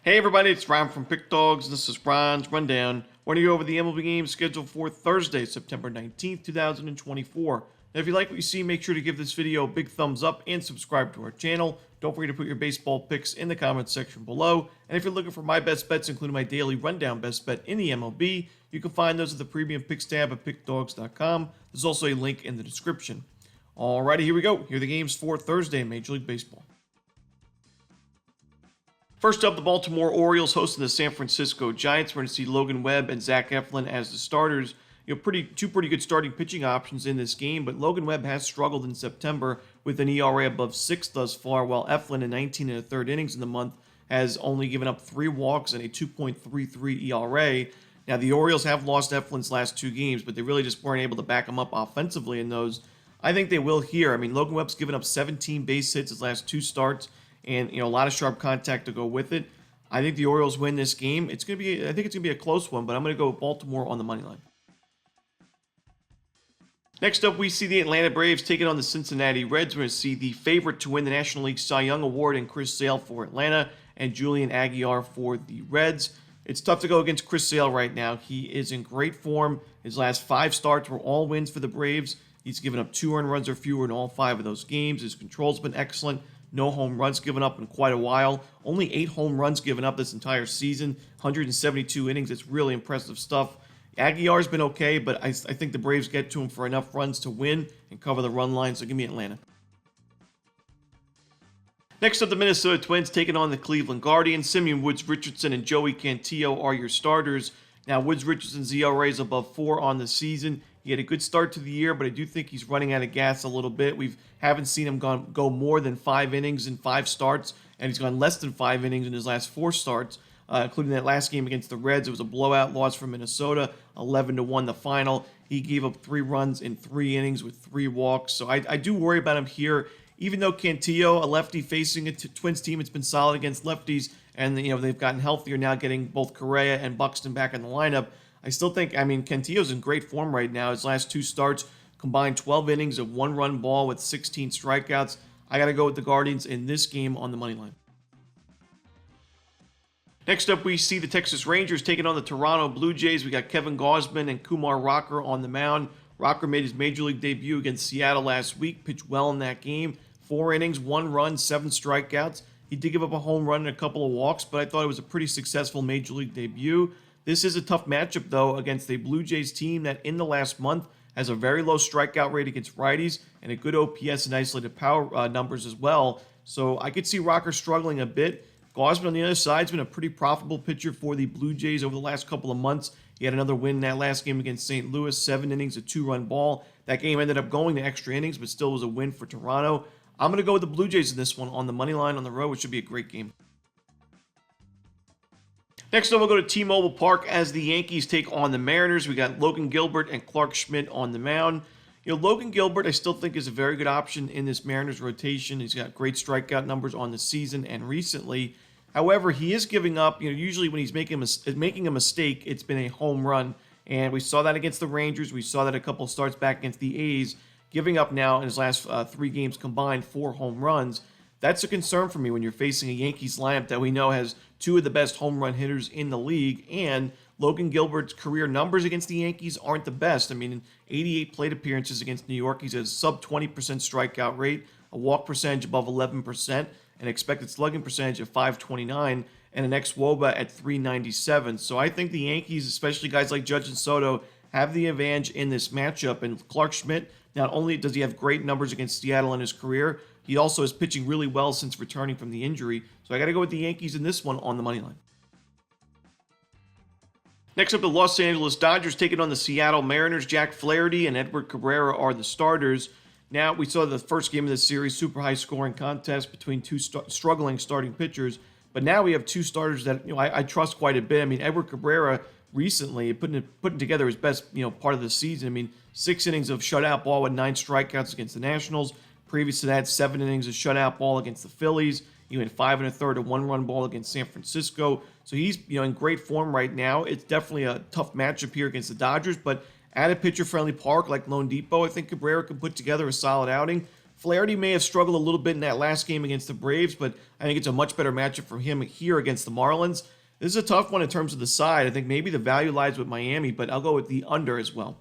Hey everybody, it's Ron from Pick Dawgz. This is Ron's Rundown. We're going to go over the MLB games scheduled for Thursday, September 19th, 2024. Now, if you like what you see, make sure to give this video a big thumbs up and subscribe to our channel. Don't forget to put your baseball picks in the comments section below. And if you're looking for my best bets, including my daily rundown best bet in the MLB, you can find those at the premium picks tab at pickdawgz.com. There's also a link in the description. Alrighty, here we go. Here are the games for Thursday in Major League Baseball. First up, the Baltimore Orioles hosting the San Francisco Giants. We're going to see Logan Webb and Zach Eflin as the starters. Two pretty good starting pitching options in this game, but Logan Webb has struggled in September with an ERA above 6 thus far, while Eflin in 19 and a third innings in the month has only given up 3 walks and a 2.33 ERA. Now, the Orioles have lost Eflin's last 2 games, but they really just weren't able to back him up offensively in those. I think they will here. I mean, Logan Webb's given up 17 base hits his last 2 starts. And a lot of sharp contact to go with it. I think the Orioles win this game. I think it's gonna be a close one, but I'm gonna go with Baltimore on the money line. Next up, we see the Atlanta Braves taking on the Cincinnati Reds. We're gonna see the favorite to win the National League Cy Young Award in Chris Sale for Atlanta and Julian Aguilar for the Reds. It's tough to go against Chris Sale right now. He is in great form. His last 5 starts were all wins for the Braves. He's given up 2 earned runs or fewer in all 5 of those games. His control's been excellent. No home runs given up in quite a while. Only 8 home runs given up this entire season. 172 innings. It's really impressive stuff. Aguilar's been okay, but I think the Braves get to him for enough runs to win and cover the run line, so give me Atlanta. Next up, the Minnesota Twins taking on the Cleveland Guardians. Simeon Woods-Richardson and Joey Cantillo are your starters. Now, Woods-Richardson's ERA is above 4 on the season. He had a good start to the year, but I do think he's running out of gas a little bit. We haven't seen him go more than 5 innings in 5 starts, and he's gone less than 5 innings in his last 4 starts, including that last game against the Reds. It was a blowout loss for Minnesota, 11-1 the final. He gave up 3 runs in 3 innings with 3 walks, so I do worry about him here. Even though Cantillo, a lefty facing a Twins team, it's been solid against lefties, and they've gotten healthier now, getting both Correa and Buxton back in the lineup. I still think, Cantillo's in great form right now. His last 2 starts combined 12 innings of 1-run ball with 16 strikeouts. I got to go with the Guardians in this game on the money line. Next up, we see the Texas Rangers taking on the Toronto Blue Jays. We got Kevin Gausman and Kumar Rocker on the mound. Rocker made his major league debut against Seattle last week, pitched well in that game. 4 innings, 1 run, 7 strikeouts. He did give up a home run and a couple of walks, but I thought it was a pretty successful major league debut. This is a tough matchup, though, against a Blue Jays team that in the last month has a very low strikeout rate against righties and a good OPS and isolated power numbers as well. So I could see Rocker struggling a bit. Gausman on the other side has been a pretty profitable pitcher for the Blue Jays over the last couple of months. He had another win in that last game against St. Louis, 7 innings, a 2-run ball. That game ended up going to extra innings, but still was a win for Toronto. I'm going to go with the Blue Jays in this one on the money line on the road, which should be a great game. Next up, we'll go to T-Mobile Park as the Yankees take on the Mariners. We got Logan Gilbert and Clark Schmidt on the mound. Logan Gilbert, I still think is a very good option in this Mariners rotation. He's got great strikeout numbers on the season and recently. However, he is giving up. Usually when he's making a mistake, it's been a home run, and we saw that against the Rangers. We saw that a couple of starts back against the A's. Giving up now in his last 3 games combined 4 home runs. That's a concern for me when you're facing a Yankees lineup that we know has 2 of the best home run hitters in the league, and Logan Gilbert's career numbers against the Yankees aren't the best. In 88 plate appearances against New York, he's a sub 20% strikeout rate, a walk percentage above 11%, an expected slugging percentage of 529, and an xWOBA at 397. So I think the Yankees, especially guys like Judge and Soto, have the advantage in this matchup. And Clark Schmidt, not only does he have great numbers against Seattle in his career, he also is pitching really well since returning from the injury. So I got to go with the Yankees in this one on the money line. Next up, the Los Angeles Dodgers taking on the Seattle Mariners. Jack Flaherty and Edward Cabrera are the starters. Now, we saw the first game of this series, super high scoring contest between 2 struggling starting pitchers. But now we have 2 starters that I trust quite a bit. Edward Cabrera recently putting together his best part of the season. 6 innings of shutout ball with 9 strikeouts against the Nationals. Previous to that, 7 innings of shutout ball against the Phillies. He went 5 1/3 of 1-run ball against San Francisco. So he's in great form right now. It's definitely a tough matchup here against the Dodgers, but at a pitcher-friendly park like Lone Depot, I think Cabrera can put together a solid outing. Flaherty may have struggled a little bit in that last game against the Braves, but I think it's a much better matchup for him here against the Marlins. This is a tough one in terms of the side. I think maybe the value lies with Miami, but I'll go with the under as well.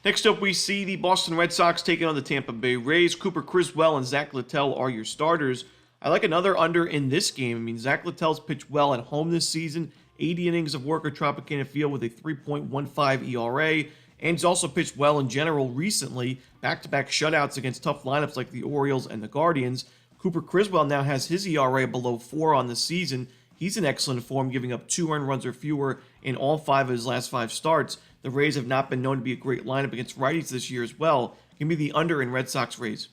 Next up, we see the Boston Red Sox taking on the Tampa Bay Rays. Cooper Criswell and Zach Littell are your starters. I like another under in this game. I mean, Zach Littell's pitched well at home this season. 80 innings of work at Tropicana Field with a 3.15 ERA. And he's also pitched well in general recently. Back-to-back shutouts against tough lineups like the Orioles and the Guardians. Cooper Criswell now has his ERA below 4 on the season. He's in excellent form, giving up 2 earned runs or fewer in all 5 of his last 5 starts. The Rays have not been known to be a great lineup against righties this year as well. Give me the under in Red Sox Rays.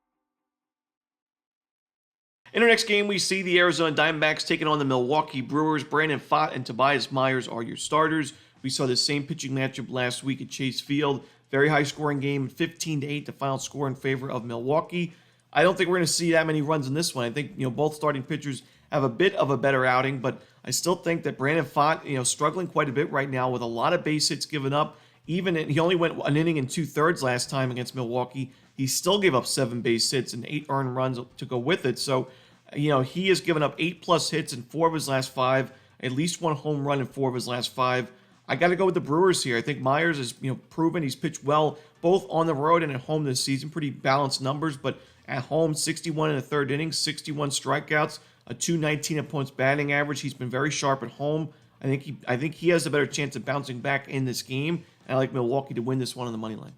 In our next game, we see the Arizona Diamondbacks taking on the Milwaukee Brewers. Brandon Pfaadt and Tobias Myers are your starters. We saw the same pitching matchup last week at Chase Field. Very high-scoring game, 15-8, the final score in favor of Milwaukee. I don't think we're going to see that many runs in this one. I think both starting pitchers have a bit of a better outing, but I still think that Brandon Pfaadt, struggling quite a bit right now with a lot of base hits given up. He only went an inning and 2/3 last time against Milwaukee. He still gave up 7 base hits and 8 earned runs to go with it. So, he has given up 8+ hits in 4 of his last 5, at least 1 home run in 4 of his last 5. I got to go with the Brewers here. I think Myers has, proven he's pitched well both on the road and at home this season. Pretty balanced numbers, but at home, 61 in the 3rd inning, 61 strikeouts, a 219 opponent's batting average. He's been very sharp at home. I think he has a better chance of bouncing back in this game. And I like Milwaukee to win this one on the money line.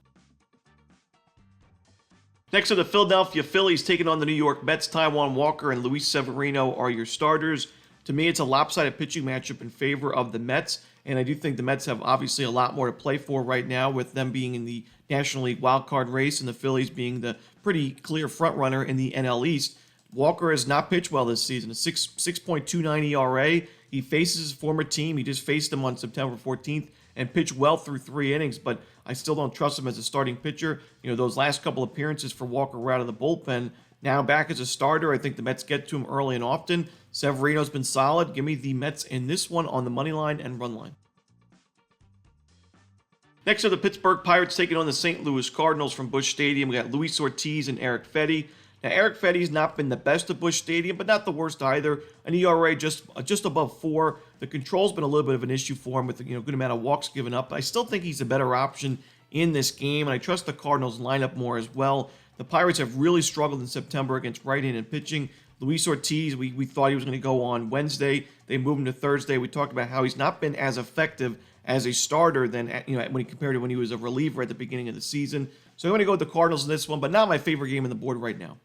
Next are the Philadelphia Phillies taking on the New York Mets. Taijuan Walker and Luis Severino are your starters. To me, it's a lopsided pitching matchup in favor of the Mets. And I do think the Mets have obviously a lot more to play for right now, with them being in the National League wildcard race and the Phillies being the pretty clear frontrunner in the NL East. Walker has not pitched well this season, a 6.29 ERA. He faces his former team. He just faced them on September 14th and pitched well through 3 innings, but I still don't trust him as a starting pitcher. Those last couple appearances for Walker were out of the bullpen. Now back as a starter, I think the Mets get to him early and often. Severino's been solid. Give me the Mets in this one on the money line and run line. Next are the Pittsburgh Pirates taking on the St. Louis Cardinals from Busch Stadium. We got Luis Ortiz and Eric Fedde. Now, Eric Fette's not been the best at Busch Stadium, but not the worst either. An ERA just above 4. The control's been a little bit of an issue for him with good amount of walks given up. I still think he's a better option in this game, and I trust the Cardinals lineup more as well. The Pirates have really struggled in September against right-handed pitching. Luis Ortiz, we thought he was going to go on Wednesday. They moved him to Thursday. We talked about how he's not been as effective as a starter than when he compared to when he was a reliever at the beginning of the season. So I'm going to go with the Cardinals in this one, but not my favorite game on the board right now.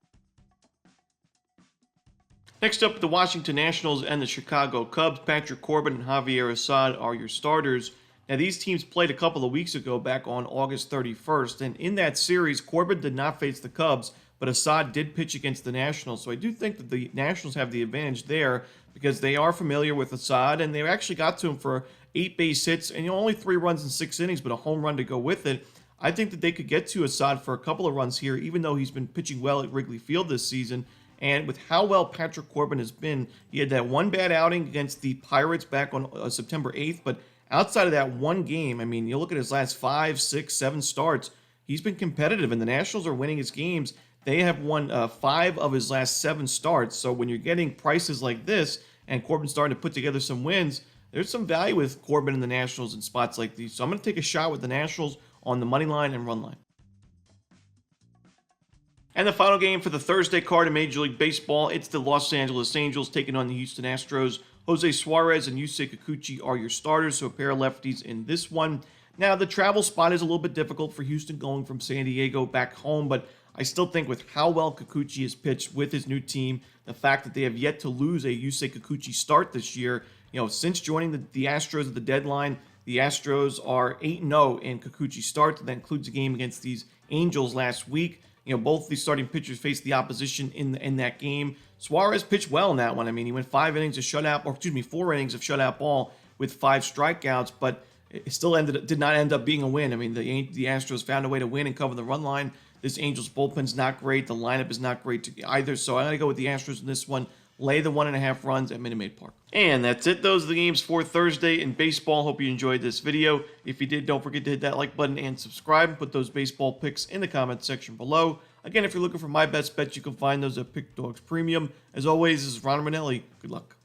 Next up, the Washington Nationals and the Chicago Cubs. Patrick Corbin and Javier Assad are your starters. Now, these teams played a couple of weeks ago back on August 31st, and in that series, Corbin did not face the Cubs, but Assad did pitch against the Nationals. So I do think that the Nationals have the advantage there because they are familiar with Assad, and they actually got to him for 8 base hits and only 3 runs in 6 innings, but a home run to go with it. I think that they could get to Assad for a couple of runs here, even though he's been pitching well at Wrigley Field this season. And with how well Patrick Corbin has been, he had that one bad outing against the Pirates back on September 8th. But outside of that one game, I mean, you look at his last 5, 6, 7 starts, he's been competitive, and the Nationals are winning his games. They have won 5 of his last 7 starts. So when you're getting prices like this and Corbin's starting to put together some wins, there's some value with Corbin and the Nationals in spots like these. So I'm going to take a shot with the Nationals on the money line and run line. And the final game for the Thursday card in Major League Baseball, it's the Los Angeles Angels taking on the Houston Astros. Jose Suarez and Yusei Kikuchi are your starters, so a pair of lefties in this one. Now, the travel spot is a little bit difficult for Houston going from San Diego back home, but I still think with how well Kikuchi has pitched with his new team, the fact that they have yet to lose a Yusei Kikuchi start this year, since joining the Astros at the deadline, the Astros are 8-0 in Kikuchi starts. That includes a game against these Angels last week. Both these starting pitchers faced the opposition in that game. Suarez pitched well in that one. I mean, he went 4 innings of shutout ball with 5 strikeouts, but it still did not end up being a win. I mean, the Astros found a way to win and cover the run line. This Angels bullpen's not great. The lineup is not great either, so I'm going to go with the Astros in this one. lay the 1.5 runs at Minute Maid Park. And that's it. Those are the games for Thursday in baseball. Hope you enjoyed this video. If you did, don't forget to hit that like button and subscribe. Put those baseball picks in the comments section below. Again, if you're looking for my best bets, you can find those at Pick Dawgz Premium. As always, this is Ron Romanelli. Good luck.